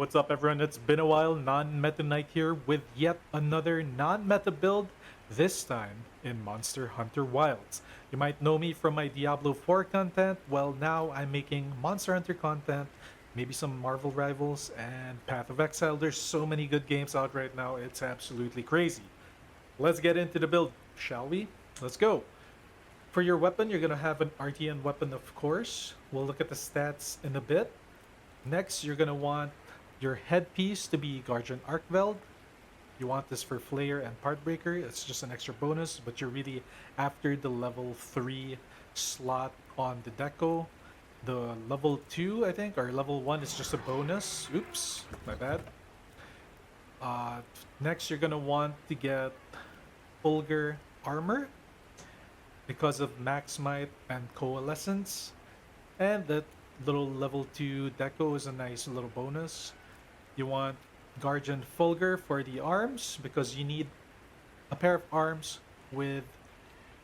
what's up everyone? It's been a while, Non-Meta Knight here with yet another non-meta build, this time in Monster Hunter Wilds. You might know me from my Diablo 4 content, well now I'm making Monster Hunter content, maybe some Marvel Rivals, and Path of Exile. There's so many good games out right now, it's absolutely crazy. Let's get into the build, shall we? Let's go! For your weapon, you're gonna have an RTN weapon of course. We'll look at the stats in a bit. Next, you're going to want your headpiece to be Guardian Arkveld. You want this for Flayer and Partbreaker. It's just an extra bonus, but you're really after the level 3 slot on the deco. The level 2, I think, or level 1 is just a bonus. Oops, my bad. Next, you're going to want to get Fulgur Armor because of Max Might and Coalescence. And that little level 2 deco is a nice little bonus. You want Guardian Fulgur for the arms because you need a pair of arms with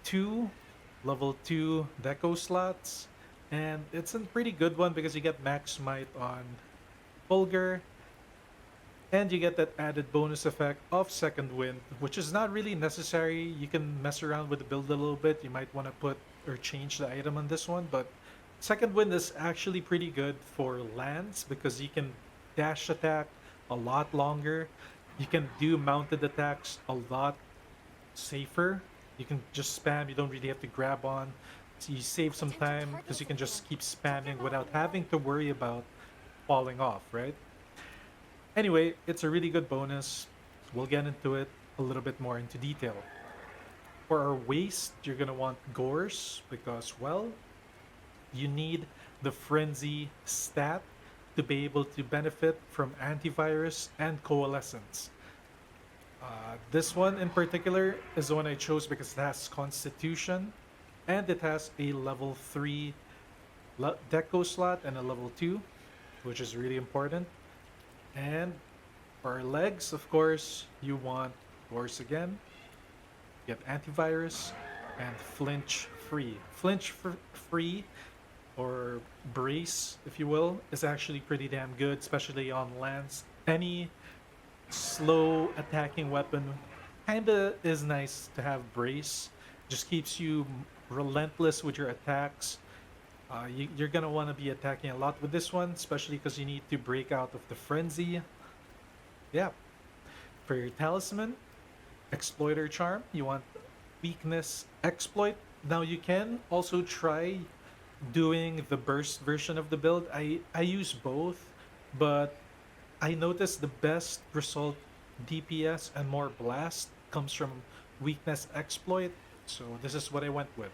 2 level 2 deco slots, and it's a pretty good one because you get Max Might on Fulgur and you get that added bonus effect of Second Wind, which is not really necessary. You can mess around with the build a little bit. You might want to put or change the item on this one, but Second Wind is actually pretty good for lands because you can dash attack a lot longer. You can do mounted attacks a lot safer. You can just spam, you don't really have to grab on. So you save some time because you can just keep spamming without having to worry about falling off, right? Anyway, it's a really good bonus. We'll get into it a little bit more into detail. For our waist, you're going to want Gores because, well, you need the Frenzy stat to be able to benefit from Antivirus and Coalescence. This one in particular is the one I chose because it has Constitution and it has a level 3 deco slot and a level 2, which is really important. And for our legs, of course, you want Gores again, get Antivirus, and Flinch Free. Free or brace, if you will, is actually pretty damn good, especially on lands. Any slow attacking weapon kinda is nice to have brace. Just keeps you relentless with your attacks. You're gonna want to be attacking a lot with this one, especially because you need to break out of the frenzy. Yeah. For your talisman, Exploiter Charm, you want weakness exploit. Now you can also try doing the burst version of the build. I use both, but I noticed the best result DPS and more blast comes from weakness exploit, so this is what I went with.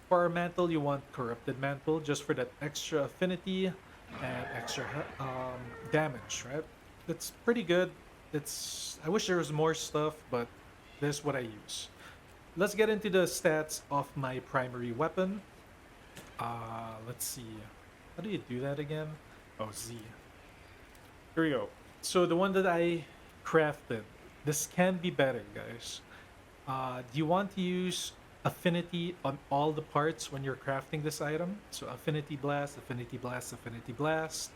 For our mantle, you want corrupted mantle just for that extra affinity and extra damage, right? That's pretty good. I wish there was more stuff, but this is what I use. Let's get into the stats of my primary weapon. Let's see. How do you do that again? Oh, Z. Here we go. So the one that I crafted, this can be better, guys. Do you want to use affinity on all the parts when you're crafting this item? So affinity blast, affinity blast, affinity blast,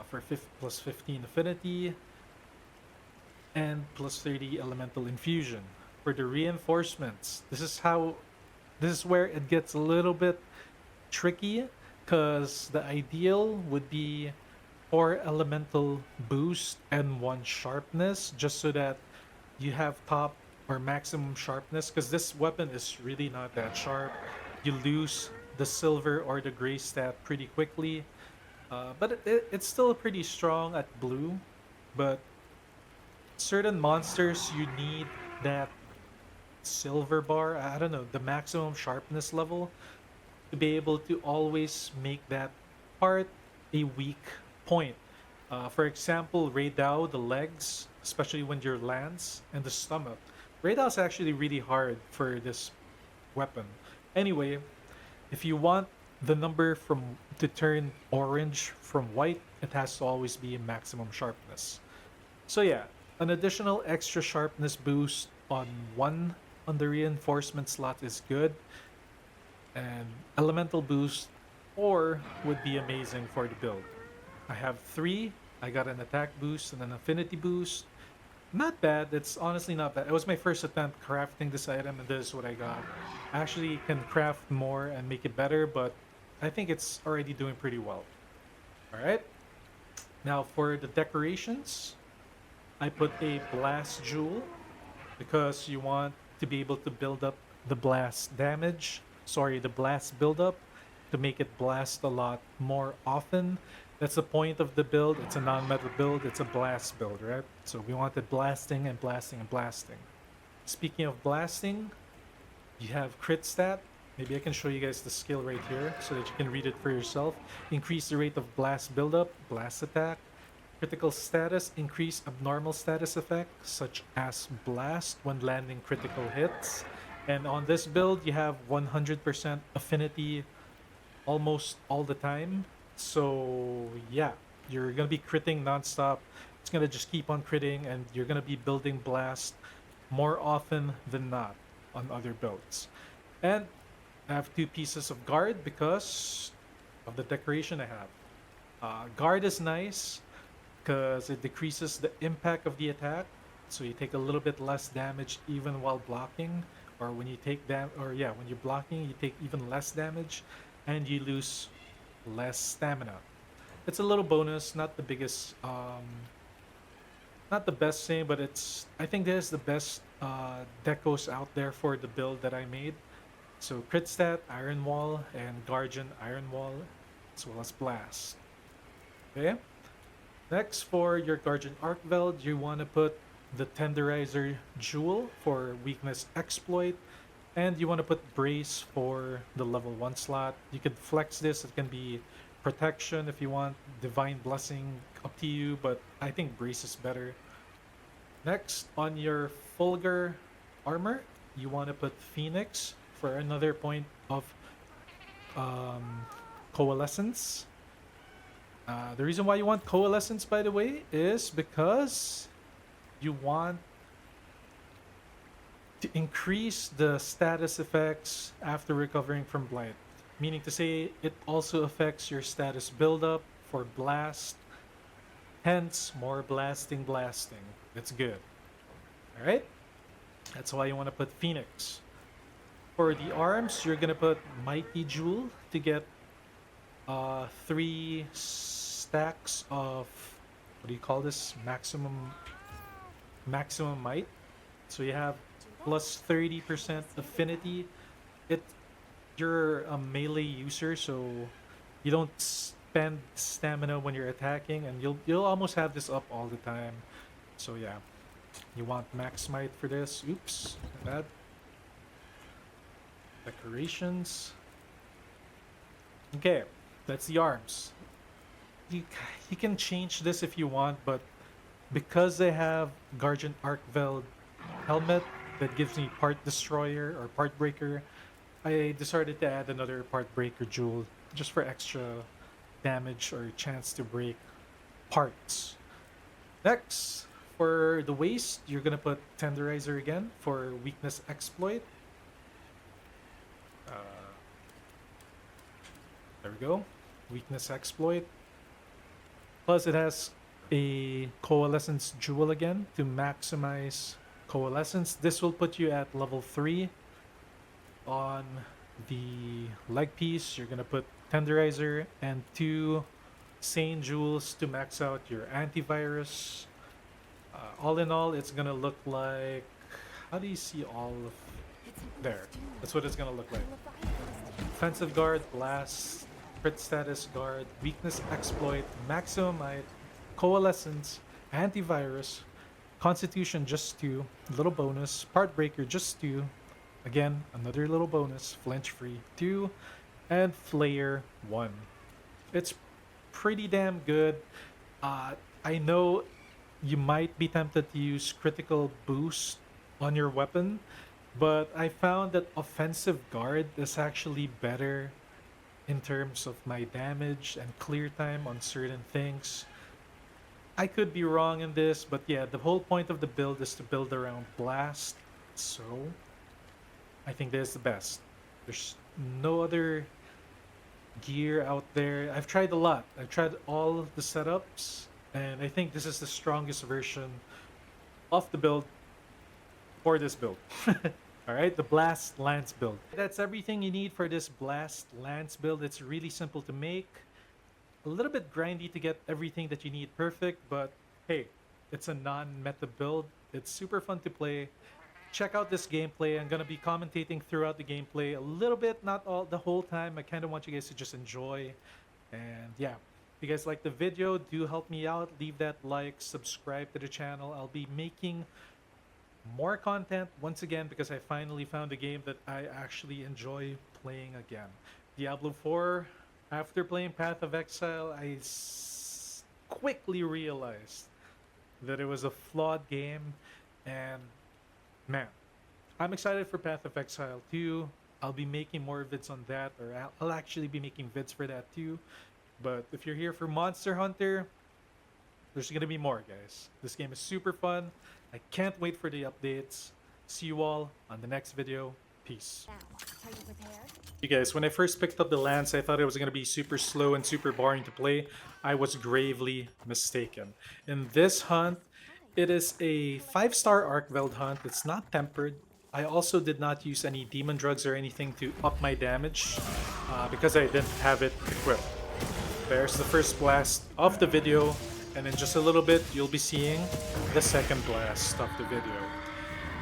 for plus 15 affinity, and plus 30 elemental infusion. For the reinforcements, this is where it gets a little bit tricky because the ideal would be 4 elemental boost and 1 sharpness just so that you have top or maximum sharpness, because this weapon is really not that sharp. You lose the silver or the gray stat pretty quickly, but it's still pretty strong at blue. But certain monsters, you need that silver bar, I don't know, the maximum sharpness level to be able to always make that part a weak point. For example, Rey Dau, the legs, especially when you're lands, and the stomach. Rey Dau is actually really hard for this weapon. Anyway, if you want the number to turn orange from white, it has to always be maximum sharpness. So yeah, an additional extra sharpness boost on the reinforcement slot is good, and elemental boost would be amazing for the build. I have 3 I got an attack boost and an affinity boost. Not bad. It's honestly not bad. It was my first attempt crafting this item, and this is what I got. I actually can craft more and make it better, but I think it's already doing pretty well. All right. Now for the decorations, I put a blast jewel because you want to be able to build up the blast damage. Sorry, the blast buildup to make it blast a lot more often. That's the point of the build. It's a non-meta build. It's a blast build, right? So we wanted blasting and blasting and blasting. Speaking of blasting, you have crit stat. Maybe I can show you guys the skill right here so that you can read it for yourself. Increase the rate of blast buildup, blast attack. Critical status, increase abnormal status effects such as blast when landing critical hits. And on this build, you have 100% affinity almost all the time. So yeah, you're gonna be critting nonstop. It's gonna just keep on critting, and you're gonna be building blast more often than not on other builds. And I have two pieces of guard because of the decoration I have. Guard is nice because it decreases the impact of the attack, so you take a little bit less damage even while blocking, or when you take or yeah, when you're blocking, you take even less damage, and you lose less stamina. It's a little bonus, not the biggest, not the best thing, but I think this is the best decos out there for the build that I made. So crit stat, Iron Wall, and Guardian Iron Wall, as well as Blast. Okay. Next, for your Guardian Arkveld, you want to put the Tenderizer Jewel for weakness exploit, and you want to put Brace for the level 1 slot. You could flex this, it can be protection if you want, Divine Blessing, up to you, but I think Brace is better. Next, on your Fulgur armor, you want to put Phoenix for another point of coalescence. The reason why you want coalescence, by the way, is because you want to increase the status effects after recovering from blight. Meaning to say, it also affects your status buildup for blast. Hence, more blasting. That's good. Alright? That's why you want to put Phoenix. For the arms, you're gonna put Mighty Jewel to get 3 stacks of, what do you call this, maximum might. So you have plus 30% affinity. You're a melee user, so you don't spend stamina when you're attacking, and you'll almost have this up all the time. So yeah, you want max might for this. Oops, bad. Decorations. Okay, that's the arms. You can change this if you want, but because I have Guardian Arkveld helmet that gives me part destroyer or part breaker, I decided to add another part breaker jewel just for extra damage or chance to break parts. Next, for the waist, you're gonna put Tenderizer again for weakness exploit. Uh, there we go. Weakness exploit. Plus, it has a coalescence jewel again to maximize coalescence. This will put you at level 3. On the leg piece, you're gonna put Tenderizer and 2 Sane jewels to max out your antivirus. All in all, it's gonna look like. How do you see all of there? That's what it's gonna look like. Offensive guard, blast, crit status guard, weakness exploit, maximum might, coalescence, antivirus, constitution just 2, little bonus, part breaker just 2, again another little bonus, flinch free 2, and flare 1. It's pretty damn good. I know you might be tempted to use critical boost on your weapon, but I found that offensive guard is actually better in terms of my damage and clear time on certain things. I could be wrong in this, but yeah, the whole point of the build is to build around blast, so I think this is the best. There's no other gear out there. I've tried a lot. I've tried all the setups, And I think this is the strongest version of the build for this build. All right, the Blast Lance build. That's everything you need for this Blast Lance build. It's really simple to make, a little bit grindy to get everything that you need perfect, but hey, it's a non-meta build. It's super fun to play. Check out this gameplay. I'm gonna be commentating throughout the gameplay a little bit, not all the whole time. I kind of want you guys to just enjoy. And yeah, if you guys like the video, do help me out. Leave that like, subscribe to the channel. I'll be making more content once again because I finally found a game that I actually enjoy playing again. Diablo 4, after playing Path of Exile, I quickly realized that it was a flawed game, and man, I'm excited for Path of Exile 2. I'll be making more vids on that, or I'll actually be making vids for that too. But if you're here for Monster Hunter, there's gonna be more, guys. This game is super fun. I can't wait for the updates. See you all on the next video. Peace. Now, are you prepared? You guys, when I first picked up the lance, I thought it was going to be super slow and super boring to play. I was gravely mistaken. In this hunt, it is a 5-star Arkveld hunt. It's not tempered. I also did not use any demon drugs or anything to up my damage because I didn't have it equipped. There's the first blast of the video, and in just a little bit, you'll be seeing the second blast of the video.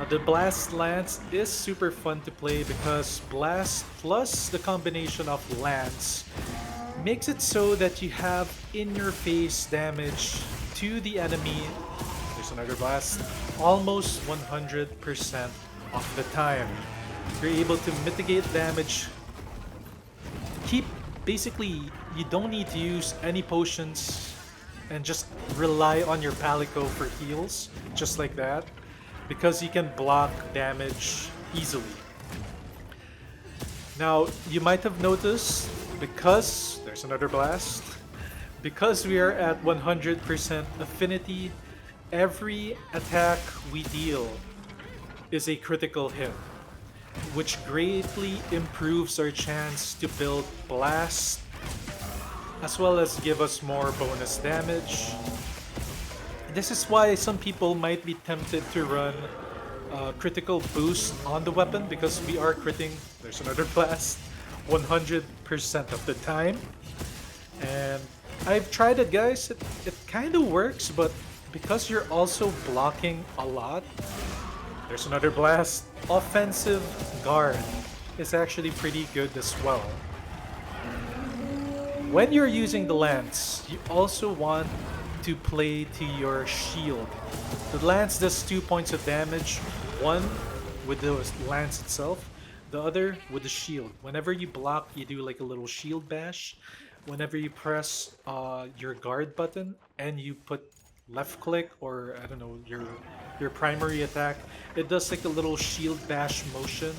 The Blast Lance is super fun to play because Blast plus the combination of Lance makes it so that you have in-your-face damage to the enemy. There's another blast. Almost 100% of the time. You're able to mitigate damage. Basically, you don't need to use any potions and just rely on your Palico for heals, just like that, because you can block damage easily. Now, you might have noticed, because there's another blast, because we are at 100% affinity, every attack we deal is a critical hit, which greatly improves our chance to build blast, as well as give us more bonus damage. This is why some people might be tempted to run critical boost on the weapon, because we are critting, there's another blast, 100% of the time. And I've tried it, guys. It kind of works, but because you're also blocking a lot, there's another blast. Offensive guard is actually pretty good as well. When you're using the lance, you also want to play to your shield. The lance does 2 points of damage, one with the lance itself, the other with the shield. Whenever you block, you do like a little shield bash. Whenever you press your guard button and you put left click, or I don't know, your primary attack, it does like a little shield bash motion,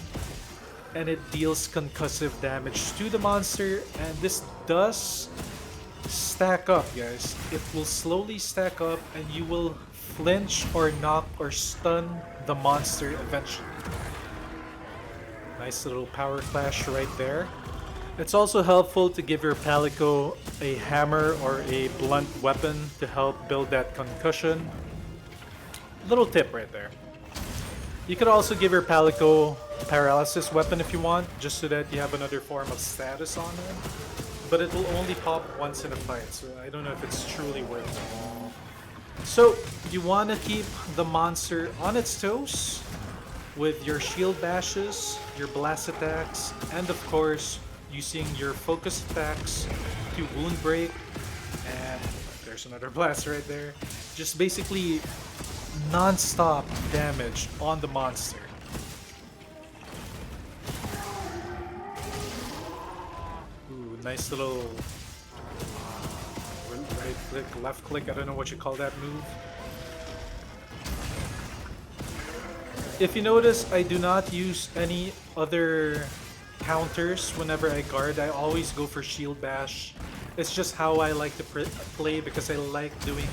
and it deals concussive damage to the monster. And this does stack up, guys. It will slowly stack up, and you will flinch or knock or stun the monster eventually. Nice little Powerclash right there. It's also helpful to give your Palico a hammer or a blunt weapon to help build that concussion. Little tip right there. You could also give your Palico paralysis weapon if you want, just so that you have another form of status on him. But it will only pop once in a fight, so I don't know if it's truly worth it. So you want to keep the monster on its toes with your shield bashes, your blast attacks, and of course using your focus attacks to wound break. And there's another blast right there. Just basically non-stop damage on the monster. Ooh, nice little right click, left click, I don't know what you call that move. If you notice, I do not use any other counters whenever I guard. I always go for shield bash. It's just how I like to play, because I like doing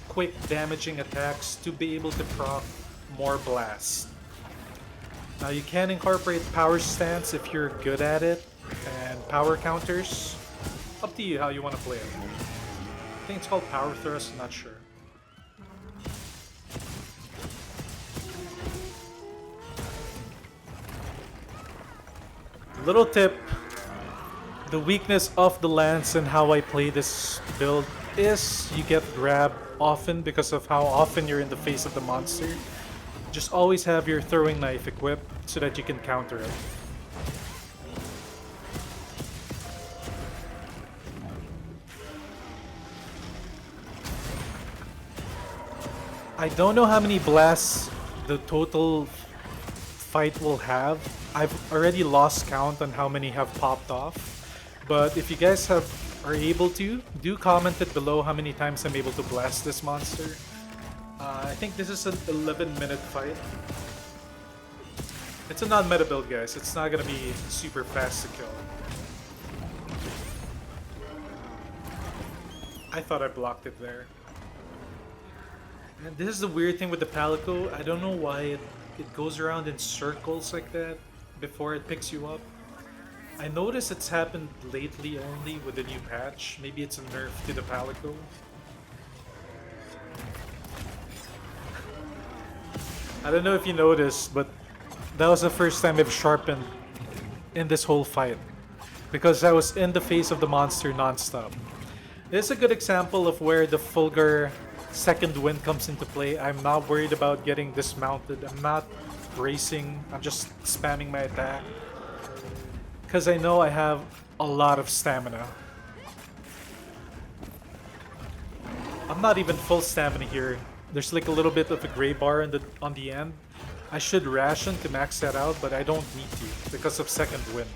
quick damaging attacks to be able to proc more blasts. Now you can incorporate power stance if you're good at it, and power counters. Up to you how you want to play it. I think it's called Power Thrust, not sure. Little tip, the weakness of the lance and how I play this build is you get grabbed often because of how often you're in the face of the monster. Just always have your throwing knife equipped so that you can counter it. I don't know how many blasts the total fight will have. I've already lost count on how many have popped off. But if you guys are able to, do comment it below how many times I'm able to blast this monster. I think this is an 11-minute fight. It's a non-meta build, guys. It's not gonna be super fast to kill. I thought I blocked it there. And this is the weird thing with the Palico. I don't know why it goes around in circles like that before it picks you up. I noticed it's happened lately only with the new patch. Maybe it's a nerf to the Palico. I don't know if you noticed, but that was the first time I've sharpened in this whole fight. Because I was in the face of the monster non-stop. This is a good example of where the Fulgur second wind comes into play. I'm not worried about getting dismounted. I'm not bracing. I'm just spamming my attack. Because I know I have a lot of stamina. I'm not even full stamina here. There's like a little bit of a gray bar on the end. I should ration to max that out, but I don't need to because of second wind.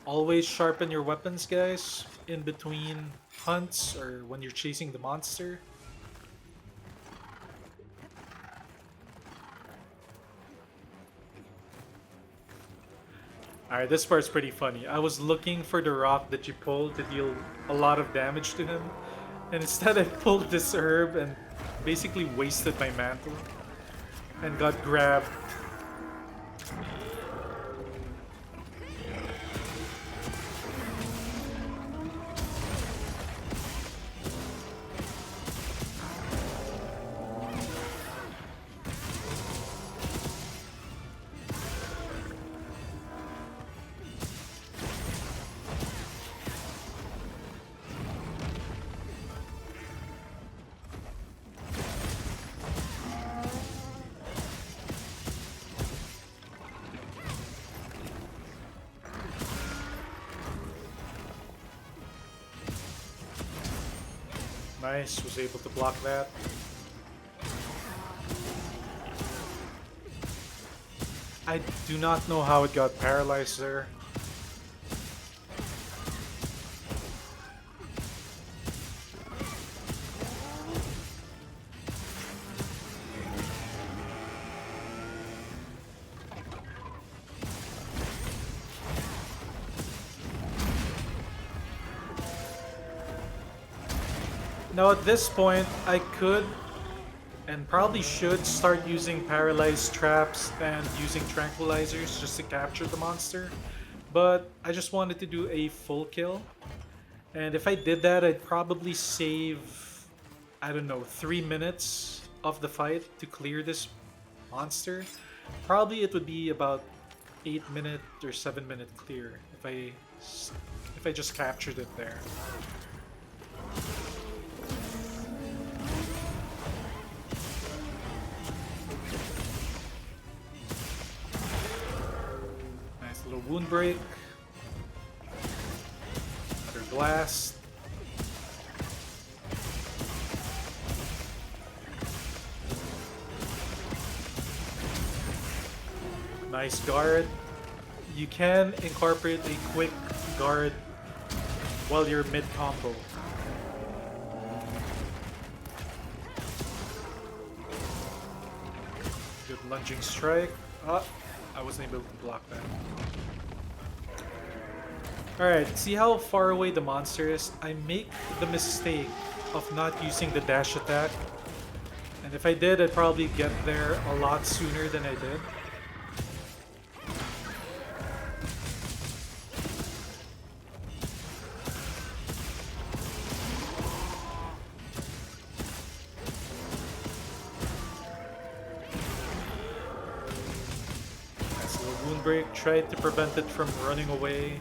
Always sharpen your weapons, guys, in between hunts or when you're chasing the monster. Alright, this part's pretty funny. I was looking for the rock that you pulled to deal a lot of damage to him, and instead I pulled this herb and basically wasted my mantle and got grabbed. Nice, was able to block that. I do not know how it got paralyzed there. Now at this point, I could and probably should start using paralyzed traps and using tranquilizers just to capture the monster. But I just wanted to do a full kill. And if I did that, I'd probably save, I don't know, 3 minutes of the fight to clear this monster. Probably it would be about 8-minute or 7-minute clear if I just captured it there. Little wound break. Another blast. Nice guard. You can incorporate a quick guard while you're mid combo. Good lunging strike. I wasn't able to block that. Alright, see how far away the monster is? I make the mistake of not using the dash attack. And if I did, I'd probably get there a lot sooner than I did. Nice little wound break. Tried to prevent it from running away.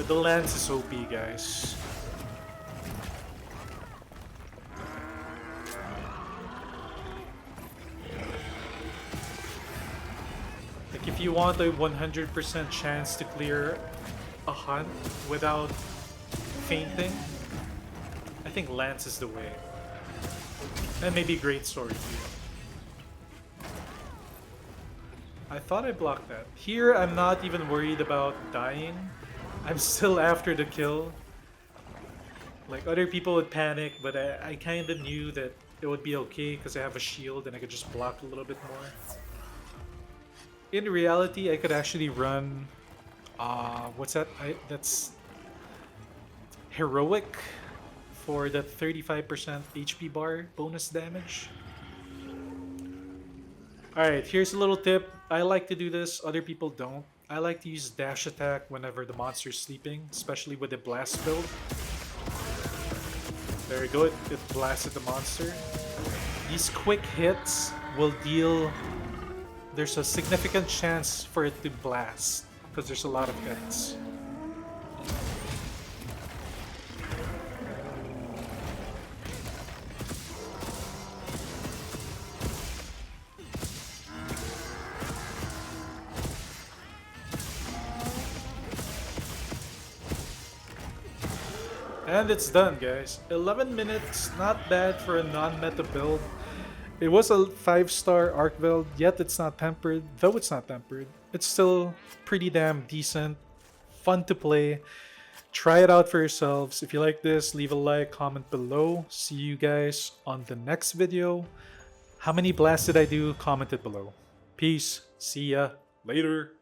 The lance is OP, guys. Like, if you want a 100% chance to clear a hunt without fainting, I think lance is the way. And maybe Greatsword too. I thought I blocked that. Here, I'm not even worried about dying. I'm still after the kill. Like, other people would panic, but I kind of knew that it would be okay because I have a shield and I could just block a little bit more. In reality, I could actually run... what's that? That's... Heroic for the 35% HP bar bonus damage. Alright, here's a little tip. I like to do this, other people don't. I like to use dash attack whenever the monster's sleeping, especially with the blast build. Very good, it blasted the monster. These quick hits will deal... There's a significant chance for it to blast, because there's a lot of hits. And it's done, guys. 11 minutes, not bad for a non-meta build. It was a 5-star Arkveld, yet it's not tempered. Though it's not tempered, it's still pretty damn decent. Fun to play. Try it out for yourselves. If you like this, leave a like, comment below. See you guys on the next video. How many blasts did I do? Comment it below. Peace. See ya. Later.